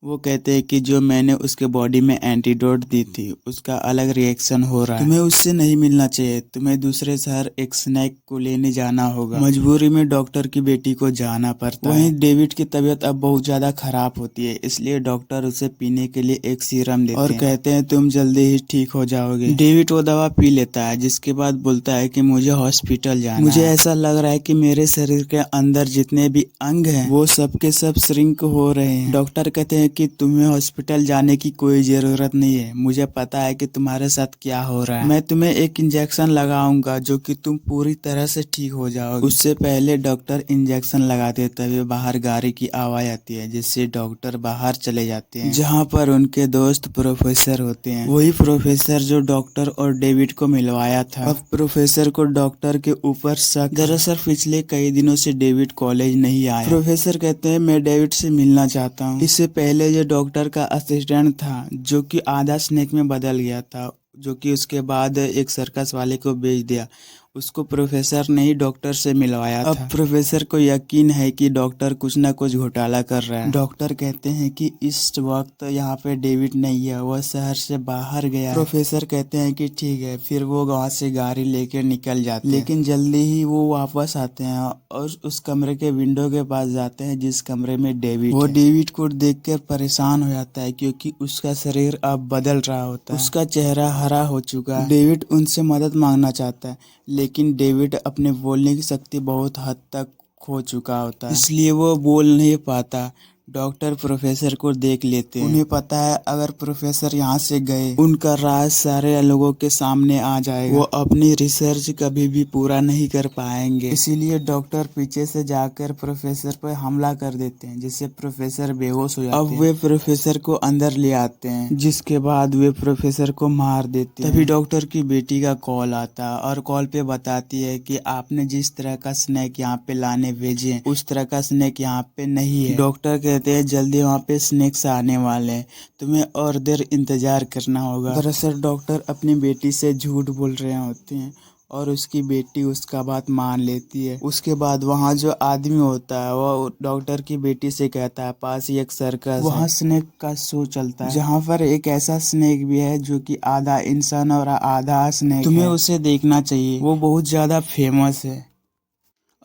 वो कहते हैं कि जो मैंने उसके बॉडी में एंटीडोट दी थी उसका अलग रिएक्शन हो रहा है। तुम्हें उससे नहीं मिलना चाहिए, तुम्हें दूसरे शहर एक स्नैक को लेने जाना होगा। मजबूरी में डॉक्टर की बेटी को जाना पड़ता है। वहीं डेविड की तबीयत अब बहुत ज्यादा खराब होती है, इसलिए डॉक्टर उसे पीने के लिए एक सीरम देते हैं और कहते हैं तुम जल्दी ही ठीक हो जाओगे। डेविड वो दवा पी लेता है, जिसके बाद बोलता है कि मुझे हॉस्पिटल जाना है। मुझे ऐसा लग रहा है कि मेरे शरीर के अंदर जितने भी अंग हैं वो सबके सब श्रिंक हो रहे हैं। डॉक्टर कहते हैं कि तुम्हें हॉस्पिटल जाने की कोई जरूरत नहीं है, मुझे पता है कि तुम्हारे साथ क्या हो रहा है। मैं तुम्हें एक इंजेक्शन लगाऊंगा जो कि तुम पूरी तरह से ठीक हो जाओगे। उससे पहले डॉक्टर इंजेक्शन लगाते तभी बाहर गाड़ी की आवाज आती है, जिससे डॉक्टर बाहर चले जाते हैं जहाँ पर उनके दोस्त प्रोफेसर होते हैं। वही प्रोफेसर जो डॉक्टर और डेविड को मिलवाया था। अब प्रोफेसर को डॉक्टर के ऊपर शक। दरअसल पिछले कई दिनों से डेविड कॉलेज नहीं आया। प्रोफेसर कहते हैं मैं डेविड से मिलना चाहता हूँ। इससे पहले जो डॉक्टर का असिस्टेंट था जो कि आधा स्नेक में बदल गया था, जो कि उसके बाद एक सर्कस वाले को बेच दिया, उसको प्रोफेसर ने ही डॉक्टर से मिलवाया था। अब प्रोफेसर को यकीन है कि डॉक्टर कुछ न कुछ घोटाला कर रहा है। डॉक्टर कहते हैं कि इस वक्त यहाँ पे डेविड नहीं है, वह शहर से बाहर गया है। प्रोफेसर कहते हैं कि ठीक है, फिर वो वहाँ से गाड़ी लेकर निकल जाते हैं। लेकिन जल्दी ही वो वापस आते हैं और उस कमरे के विंडो के पास जाते हैं जिस कमरे में डेविड वो डेविड को देखकर परेशान हो जाता है, क्योंकि उसका शरीर अब बदल रहा होता है। उसका चेहरा हरा हो चुका है। डेविड उनसे मदद मांगना चाहता है, लेकिन डेविड अपने बोलने की शक्ति बहुत हद तक खो चुका होता है, इसलिए वो बोल नहीं पाता। डॉक्टर प्रोफेसर को देख लेते हैं। उन्हें पता है अगर प्रोफेसर यहाँ से गए उनका राज सारे लोगों के सामने आ जाएगा। वो अपनी रिसर्च कभी भी पूरा नहीं कर पाएंगे, इसीलिए डॉक्टर पीछे से जाकर प्रोफेसर पर हमला कर देते हैं, जिससे प्रोफेसर बेहोश हो जाते हैं। अब वे प्रोफेसर को अंदर ले आते हैं, जिसके बाद वे प्रोफेसर को मार देते हैं। तभी डॉक्टर की बेटी का कॉल आता है और कॉल पे बताती है कि आपने जिस तरह का स्नैक यहाँ पे लाने भेजे उस तरह का स्नैक यहाँ पे नहीं है। डॉक्टर कहते हैं जल्दी वहाँ पे स्नैक्स आने वाले हैं, तुम्हें और देर इंतजार करना होगा। दरअसल डॉक्टर अपनी बेटी से झूठ बोल रहे होते हैं और उसकी बेटी उसका बात मान लेती है। उसके बाद वहाँ जो आदमी होता है वो डॉक्टर की बेटी से कहता है पास ही एक सर्कस वहाँ स्नेक का शो चलता है, जहाँ पर एक ऐसा स्नेक भी है जो कि आधा इंसान और आधा स्नेक तुम्हें उसे देखना चाहिए, वो बहुत ज्यादा फेमस है।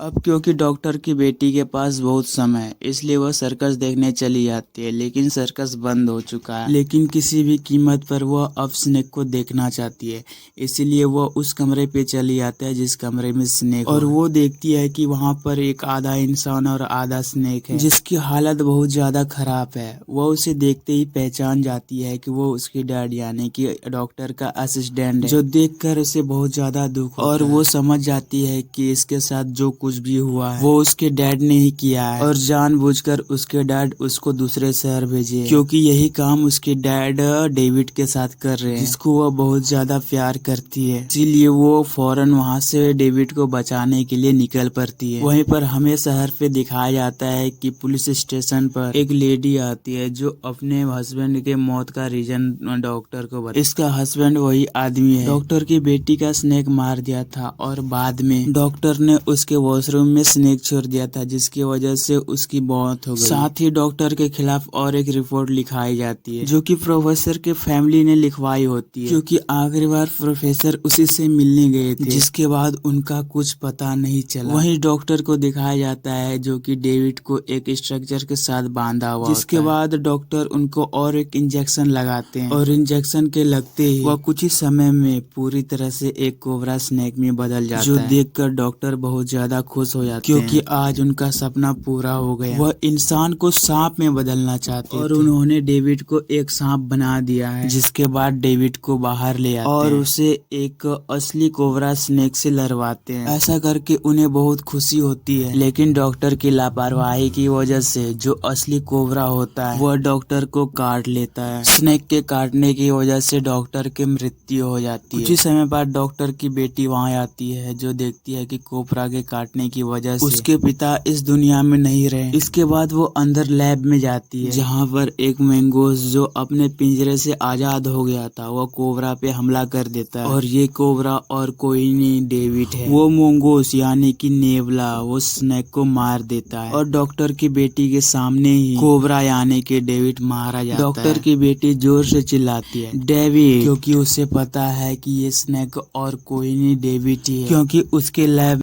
अब क्योंकि डॉक्टर की बेटी के पास बहुत समय है, इसलिए वह सर्कस देखने चली जाती है, लेकिन सर्कस बंद हो चुका है। लेकिन किसी भी कीमत पर वह अब स्नेक को देखना चाहती है, इसलिए वह उस कमरे पे चली जाता है जिस कमरे में स्नेक और वो देखती है कि वहाँ पर एक आधा इंसान और आधा स्नेक है, जिसकी हालत बहुत ज्यादा खराब है। वह उसे देखते ही पहचान जाती है कि वो उसकी डैड यानी कि डॉक्टर का असिस्टेंट है, जो देखकर उसे बहुत ज्यादा दुख और वो समझ जाती है कि इसके साथ जो कुछ भी हुआ है वो उसके डैड ने ही किया है और जानबूझकर उसके डैड उसको दूसरे शहर भेजे, क्योंकि यही काम उसके डैड डेविड के साथ कर रहे हैं, जिसको वह बहुत ज्यादा प्यार करती है। इसीलिए वो फौरन वहां से डेविड को बचाने के लिए निकल पड़ती है। वहीं पर हमें शहर पे दिखाया जाता है कि पुलिस स्टेशन पर एक लेडी आती है जो अपने हस्बैंड के मौत का रीजन डॉक्टर को बताती है। इसका हस्बैंड वही आदमी है डॉक्टर की बेटी का स्नेक मार दिया था और बाद में डॉक्टर ने उसके वॉशरूम में स्नेक छोड़ दिया था, जिसकी वजह से उसकी मौत हो गई। साथ ही डॉक्टर के खिलाफ और एक रिपोर्ट लिखाई जाती है जो कि प्रोफेसर के फैमिली ने लिखवाई होती है, क्योंकि आखिरी बार प्रोफेसर उसी से मिलने गए थे, जिसके बाद उनका कुछ पता नहीं चला। वहीं डॉक्टर को दिखाया जाता है जो कि डेविड को एक स्ट्रक्चर के साथ बांधा हुआ, जिसके बाद डॉक्टर उनको और एक इंजेक्शन लगाते हैं और इंजेक्शन के लगते ही वह कुछ ही समय में पूरी तरह से एक कोबरा स्नेक में बदल जाता है, जो देखकर डॉक्टर बहुत ज्यादा खुश हो जाते हैं, क्योंकि आज उनका सपना पूरा हो गया। वह इंसान को सांप में बदलना चाहते और उन्होंने डेविड को एक सांप बना दिया है, जिसके बाद डेविड को बाहर ले आते और उसे एक असली कोबरा स्नेक से लड़वाते हैं। ऐसा करके उन्हें बहुत खुशी होती है, लेकिन डॉक्टर की लापरवाही की वजह से जो असली कोबरा होता है वह डॉक्टर को काट लेता है। स्नेक के काटने की वजह से डॉक्टर की मृत्यु हो जाती है। कुछ ही समय बाद डॉक्टर की बेटी वहाँ आती है, जो देखती है कि कोबरा के काटने काटने की वजह से उसके पिता इस दुनिया में नहीं रहे। इसके बाद वो अंदर लैब में जाती है, जहाँ पर एक मंगूस जो अपने पिंजरे से आजाद हो गया था वो कोबरा पे हमला कर देता है। और ये कोबरा और कोई नहीं डेविड है। वो मंगूस यानी कि नेवला वो स्नेक को मार देता है और डॉक्टर की बेटी के सामने ही कोबरा यानी कि डेविड मारा जाता है। डॉक्टर की बेटी जोर से चिल्लाती है डेविड, क्योंकि उसे पता है कि ये स्नेक और कोई नहीं डेविड ही है, क्योंकि उसके लैब